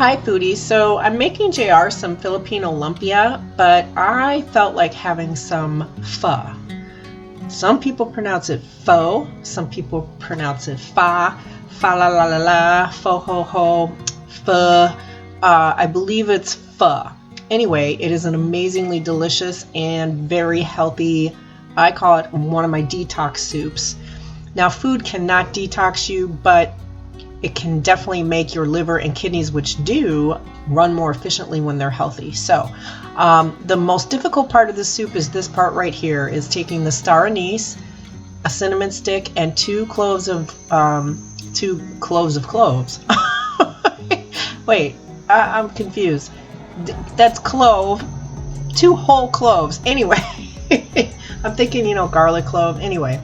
Hi foodies, so I'm making JR some Filipino Lumpia, but I felt like having some pho. Some people pronounce it pho, some people pronounce it fa la la la la, pho ho ho, pho. I believe it's pho. Anyway, it is an amazingly delicious and very healthy, I call it one of my detox soups. Now food cannot detox you, but it can definitely make your liver and kidneys, which do, run more efficiently when they're healthy. So the most difficult part of the soup is this part right here, is taking the star anise, a cinnamon stick, and two cloves of cloves. Wait, I'm confused. That's clove, two whole cloves. Anyway, I'm thinking, garlic clove. Anyway.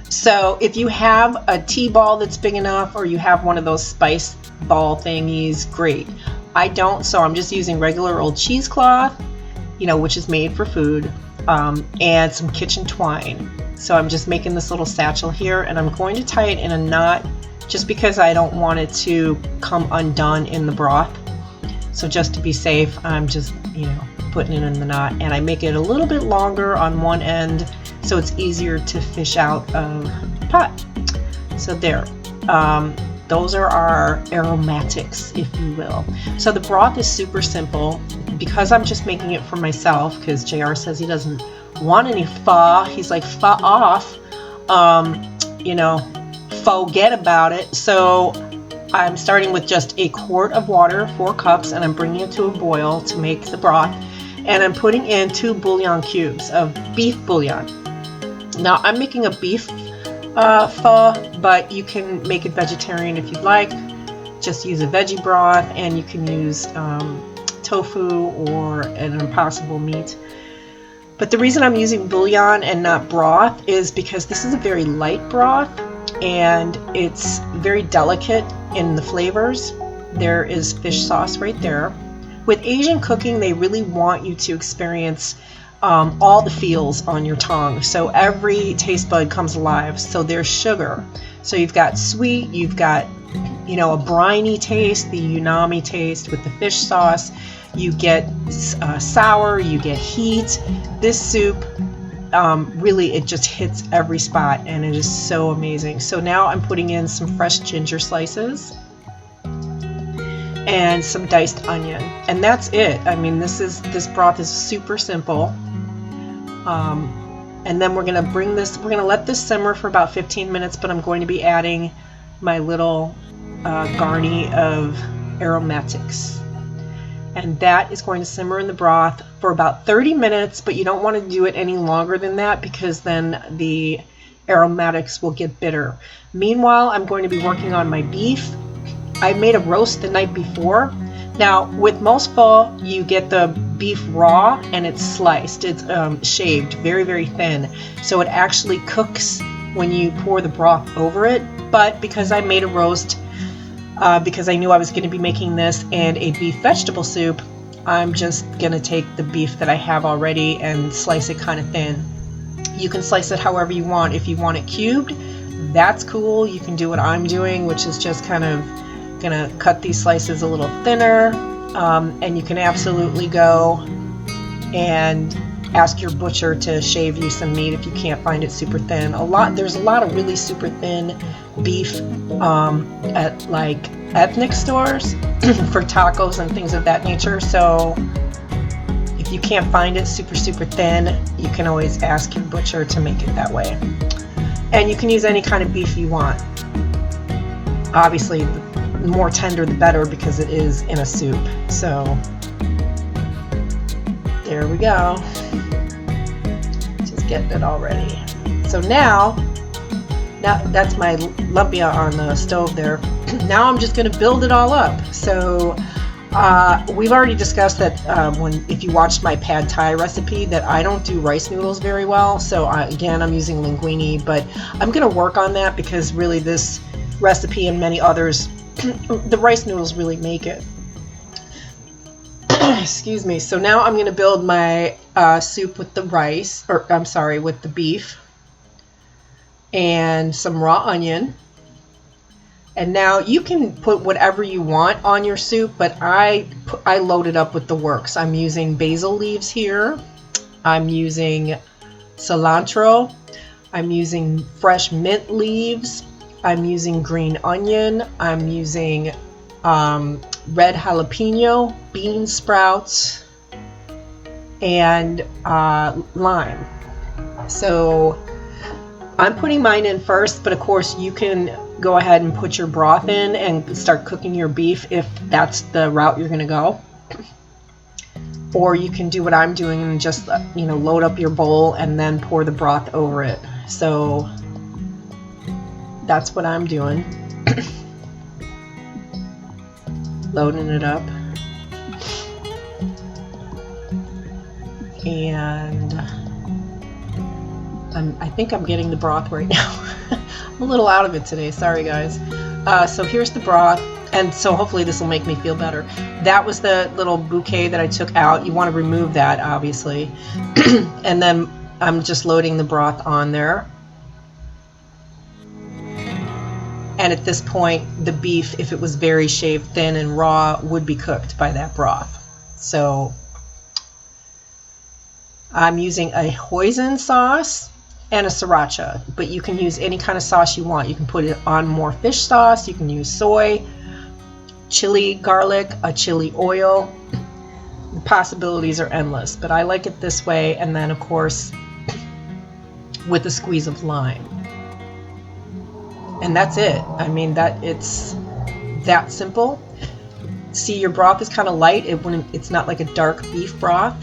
So if you have a tea ball that's big enough, or you have one of those spice ball thingies, great. I don't, so I'm just using regular old cheesecloth, which is made for food, and some kitchen twine. So I'm just making this little satchel here, and I'm going to tie it in a knot just because I don't want it to come undone in the broth. So just to be safe, I'm just, putting it in the knot, and I make it a little bit longer on one end so it's easier to fish out of the pot. So there, those are our aromatics, if you will. So the broth is super simple because I'm just making it for myself, because JR says he doesn't want any pho. He's like, pho off, forget about it. So I'm starting with just a quart of water, 4 cups, and I'm bringing it to a boil to make the broth. And I'm putting in 2 bouillon cubes of beef bouillon. Now I'm making a beef pho, but you can make it vegetarian if you'd like. Just use a veggie broth, and you can use tofu or an impossible meat. But the reason I'm using bouillon and not broth is because this is a very light broth, and it's very delicate in the flavors. There is fish sauce right there. With Asian cooking, they really want you to experience all the feels on your tongue. So every taste bud comes alive. So there's sugar. So you've got sweet, you've got, a briny taste, the umami taste with the fish sauce. You get sour, you get heat. This soup, really, it just hits every spot, and it is so amazing. So now I'm putting in some fresh ginger slices and some diced onion, and that's it. I mean, this broth is super simple. And then we're gonna let this simmer for about 15 minutes, but I'm going to be adding my little garni of aromatics, and that is going to simmer in the broth for about 30 minutes, but you don't want to do it any longer than that, because then the aromatics will get bitter. Meanwhile, I'm going to be working on my beef. I made a roast the night before. Now, with most pho, you get the beef raw and it's sliced. It's shaved very, very thin. So it actually cooks when you pour the broth over it. But because I made a roast, because I knew I was going to be making this and a beef vegetable soup, I'm just going to take the beef that I have already and slice it kind of thin. You can slice it however you want. If you want it cubed, that's cool. You can do what I'm doing, which is just kind of gonna cut these slices a little thinner, and you can absolutely go and ask your butcher to shave you some meat if you can't find it super thin. There's a lot of really super thin beef at like ethnic stores for tacos and things of that nature. So if you can't find it super thin, you can always ask your butcher to make it that way. And you can use any kind of beef you want. Obviously, the more tender the better, because it is in a soup. So there we go. Just getting it all ready. So now that's my lumpia on the stove there. Now I'm just going to build it all up. So we've already discussed that if you watched my pad thai recipe, that I don't do rice noodles very well. So again, I'm using linquini, but I'm going to work on that, because really this recipe and many others, the rice noodles really make it. Excuse me. So now I'm going to build my soup with the with the beef and some raw onion And now you can put whatever you want on your soup, but I loaded up with the works. I'm using basil leaves here. I'm using cilantro. I'm using fresh mint leaves. I'm using green onion. I'm using red jalapeno, bean sprouts, and lime. So I'm putting mine in first, but of course you can go ahead and put your broth in and start cooking your beef if that's the route you're going to go. Or you can do what I'm doing and just, you know, load up your bowl and then pour the broth over it. So that's what I'm doing. Loading it up. And I think I'm getting the broth right now. I'm a little out of it today, sorry guys. So here's the broth, and so hopefully this will make me feel better. That was the little bouquet that I took out. You want to remove that, obviously. And then I'm just loading the broth on there. And at this point, the beef, if it was very shaved thin and raw, would be cooked by that broth. So I'm using a hoisin sauce and a sriracha, but you can use any kind of sauce you want. You can put it on more fish sauce, you can use soy, chili garlic, a chili oil. The possibilities are endless, but I like it this way, and then of course with a squeeze of lime. And that's it. I mean, it's that simple. See, your broth is kind of light. It's not like a dark beef broth.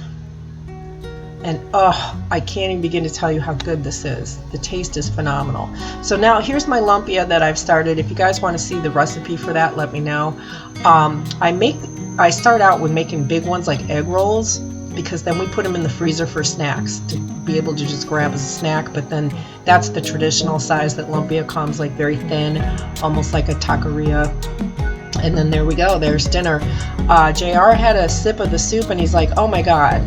And oh, I can't even begin to tell you how good this is. The taste is phenomenal. So now here's my lumpia that I've started. If you guys want to see the recipe for that, let me know. I start out with making big ones like egg rolls, because then we put them in the freezer for snacks to be able to just grab as a snack. But then that's the traditional size that lumpia comes, like very thin, almost like a taqueria. And then there we go, there's dinner. JR had a sip of the soup and he's like, oh my god,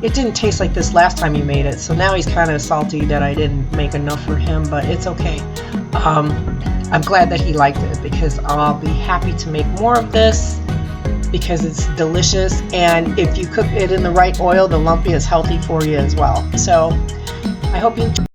it didn't taste like this last time you made it. So now he's kind of salty that I didn't make enough for him, but it's okay. I'm glad that he liked it, because I'll be happy to make more of this, because it's delicious, and if you cook it in the right oil, the lumpia is healthy for you as well. So I hope you